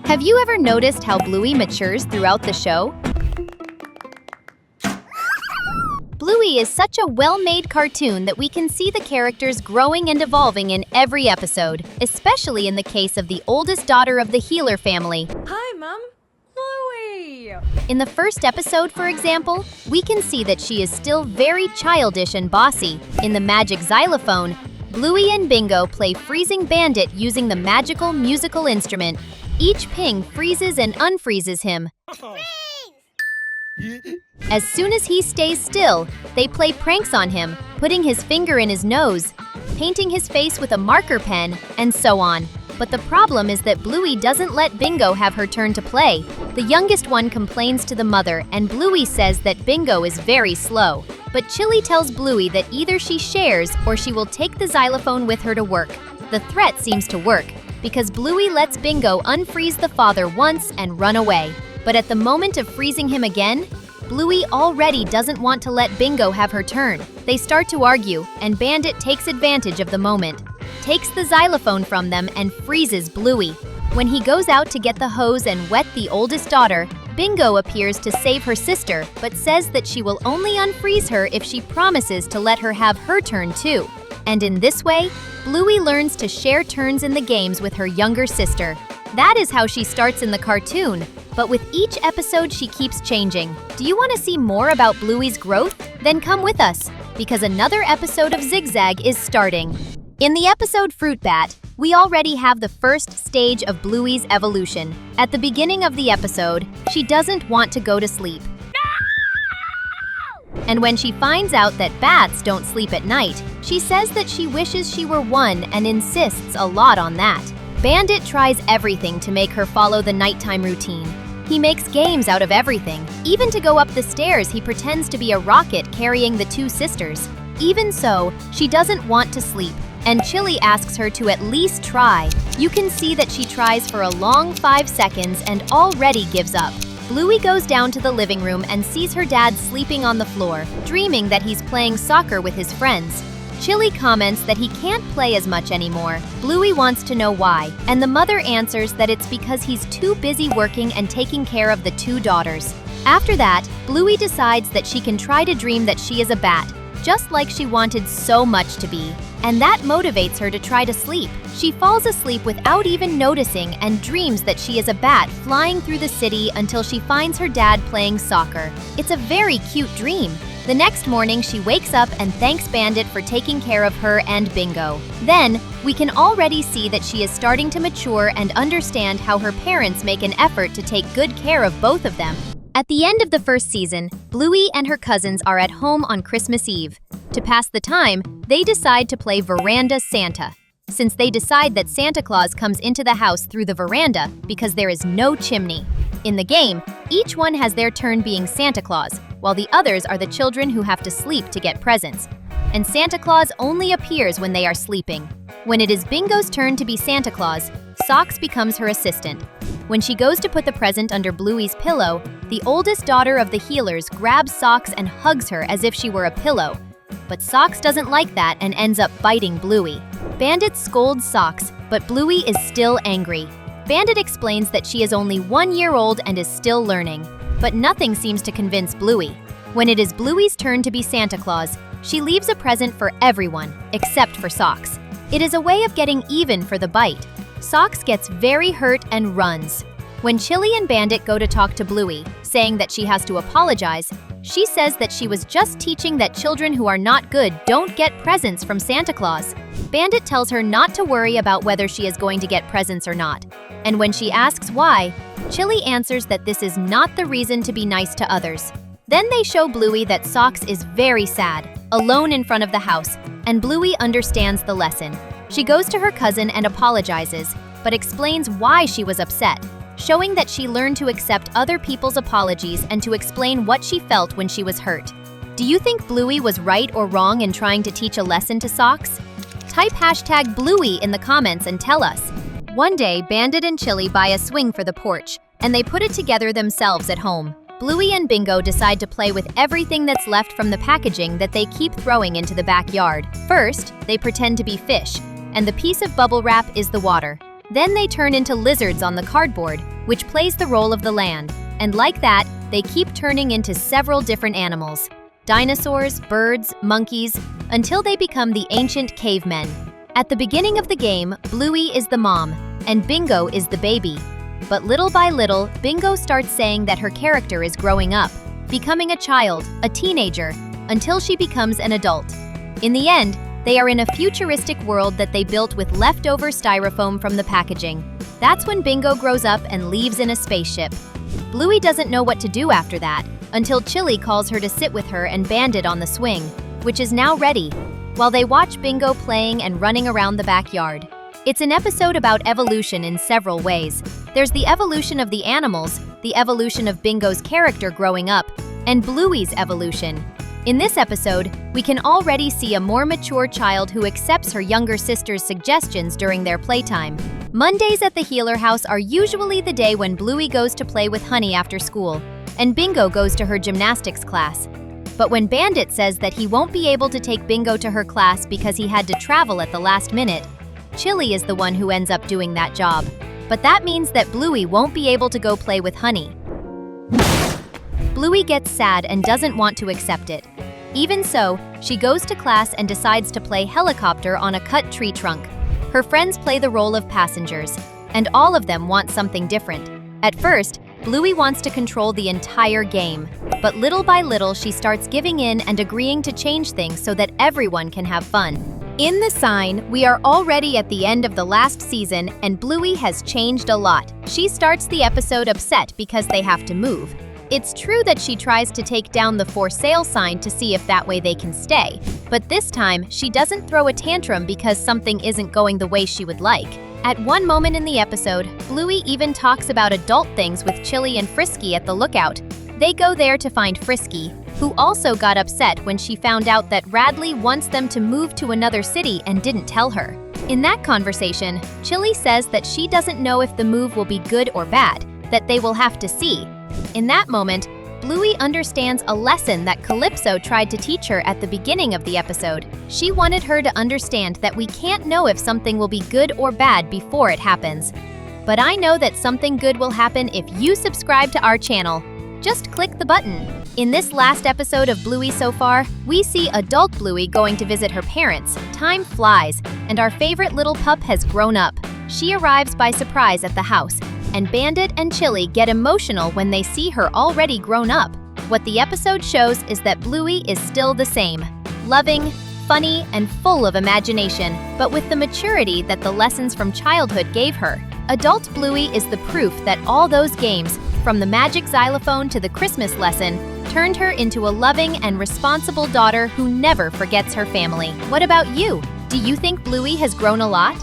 Have you ever noticed how Bluey matures throughout the show? Bluey is such a well-made cartoon that we can see the characters growing and evolving in every episode, especially in the case of the oldest daughter of the Healer family. Hi, Mom. Bluey! In the first episode, for example, we can see that she is still very childish and bossy. In the magic xylophone, Bluey and Bingo play Freezing Bandit using the magical musical instrument. Each ping freezes and unfreezes him. As soon as he stays still, they play pranks on him, putting his finger in his nose, painting his face with a marker pen, and so on. But the problem is that Bluey doesn't let Bingo have her turn to play. The youngest one complains to the mother, and Bluey says that Bingo is very slow. But Chili tells Bluey that either she shares or she will take the xylophone with her to work. The threat seems to work, because Bluey lets Bingo unfreeze the father once and run away. But at the moment of freezing him again, Bluey already doesn't want to let Bingo have her turn. They start to argue, and Bandit takes advantage of the moment, takes the xylophone from them and freezes Bluey. When he goes out to get the hose and wet the oldest daughter, Bingo appears to save her sister, but says that she will only unfreeze her if she promises to let her have her turn too. And in this way, Bluey learns to share turns in the games with her younger sister. That is how she starts in the cartoon, but with each episode she keeps changing. Do you want to see more about Bluey's growth? Then come with us, because another episode of Zigzag is starting. In the episode Fruit Bat, we already have the first stage of Bluey's evolution. At the beginning of the episode, she doesn't want to go to sleep. And when she finds out that bats don't sleep at night, she says that she wishes she were one and insists a lot on that. Bandit tries everything to make her follow the nighttime routine. He makes games out of everything. Even to go up the stairs, he pretends to be a rocket carrying the two sisters. Even so, she doesn't want to sleep, and Chili asks her to at least try. You can see that she tries for a long 5 seconds and already gives up. Bluey goes down to the living room and sees her dad sleeping on the floor, dreaming that he's playing soccer with his friends. Chili comments that he can't play as much anymore. Bluey wants to know why, and the mother answers that it's because he's too busy working and taking care of the two daughters. After that, Bluey decides that she can try to dream that she is a bat, just like she wanted so much to be, and that motivates her to try to sleep. She falls asleep without even noticing and dreams that she is a bat flying through the city until she finds her dad playing soccer. It's a very cute dream. The next morning, she wakes up and thanks Bandit for taking care of her and Bingo. Then, we can already see that she is starting to mature and understand how her parents make an effort to take good care of both of them. At the end of the first season, Bluey and her cousins are at home on Christmas Eve. To pass the time, they decide to play Veranda Santa, since they decide that Santa Claus comes into the house through the veranda because there is no chimney. In the game, each one has their turn being Santa Claus, while the others are the children who have to sleep to get presents. And Santa Claus only appears when they are sleeping. When it is Bingo's turn to be Santa Claus, Socks becomes her assistant. When she goes to put the present under Bluey's pillow, the oldest daughter of the Healers grabs Socks and hugs her as if she were a pillow. But Socks doesn't like that and ends up biting Bluey. Bandit scolds Socks, but Bluey is still angry. Bandit explains that she is only 1 year old and is still learning. But nothing seems to convince Bluey. When it is Bluey's turn to be Santa Claus, she leaves a present for everyone, except for Socks. It is a way of getting even for the bite. Socks gets very hurt and runs. When Chili and Bandit go to talk to Bluey, saying that she has to apologize, she says that she was just teaching that children who are not good don't get presents from Santa Claus. Bandit tells her not to worry about whether she is going to get presents or not. And when she asks why, Chili answers that this is not the reason to be nice to others. Then they show Bluey that Socks is very sad, alone in front of the house, and Bluey understands the lesson. She goes to her cousin and apologizes, but explains why she was upset, showing that she learned to accept other people's apologies and to explain what she felt when she was hurt. Do you think Bluey was right or wrong in trying to teach a lesson to Socks? Type #Bluey in the comments and tell us. One day, Bandit and Chili buy a swing for the porch, and they put it together themselves at home. Bluey and Bingo decide to play with everything that's left from the packaging that they keep throwing into the backyard. First, they pretend to be fish, and the piece of bubble wrap is the water. Then they turn into lizards on the cardboard, which plays the role of the land. And like that, they keep turning into several different animals. Dinosaurs, birds, monkeys, until they become the ancient cavemen. At the beginning of the game, Bluey is the mom, and Bingo is the baby. But little by little, Bingo starts saying that her character is growing up, becoming a child, a teenager, until she becomes an adult. In the end, they are in a futuristic world that they built with leftover styrofoam from the packaging. That's when Bingo grows up and leaves in a spaceship. Bluey doesn't know what to do after that, until Chili calls her to sit with her and Bandit on the swing, which is now ready, while they watch Bingo playing and running around the backyard. It's an episode about evolution in several ways. There's the evolution of the animals, the evolution of Bingo's character growing up, and Bluey's evolution. In this episode, we can already see a more mature child who accepts her younger sister's suggestions during their playtime. Mondays at the Healer House are usually the day when Bluey goes to play with Honey after school, and Bingo goes to her gymnastics class. But when Bandit says that he won't be able to take Bingo to her class because he had to travel at the last minute, Chili is the one who ends up doing that job. But that means that Bluey won't be able to go play with Honey. Bluey gets sad and doesn't want to accept it. Even so, she goes to class and decides to play helicopter on a cut tree trunk. Her friends play the role of passengers, and all of them want something different. At first, Bluey wants to control the entire game, but little by little she starts giving in and agreeing to change things so that everyone can have fun. In The Sign, we are already at the end of the last season and Bluey has changed a lot. She starts the episode upset because they have to move. It's true that she tries to take down the for sale sign to see if that way they can stay, but this time she doesn't throw a tantrum because something isn't going the way she would like. At one moment in the episode, Bluey even talks about adult things with Chili and Frisky at the lookout. They go there to find Frisky, who also got upset when she found out that Radley wants them to move to another city and didn't tell her. In that conversation, Chili says that she doesn't know if the move will be good or bad, that they will have to see. In that moment, Bluey understands a lesson that Calypso tried to teach her at the beginning of the episode. She wanted her to understand that we can't know if something will be good or bad before it happens. But I know that something good will happen if you subscribe to our channel. Just click the button. In this last episode of Bluey so far, we see adult Bluey going to visit her parents. Time flies, and our favorite little pup has grown up. She arrives by surprise at the house, and Bandit and Chili get emotional when they see her already grown up. What the episode shows is that Bluey is still the same, loving, funny, and full of imagination, but with the maturity that the lessons from childhood gave her. Adult Bluey is the proof that all those games, from the magic xylophone to the Christmas lesson, turned her into a loving and responsible daughter who never forgets her family. What about you? Do you think Bluey has grown a lot?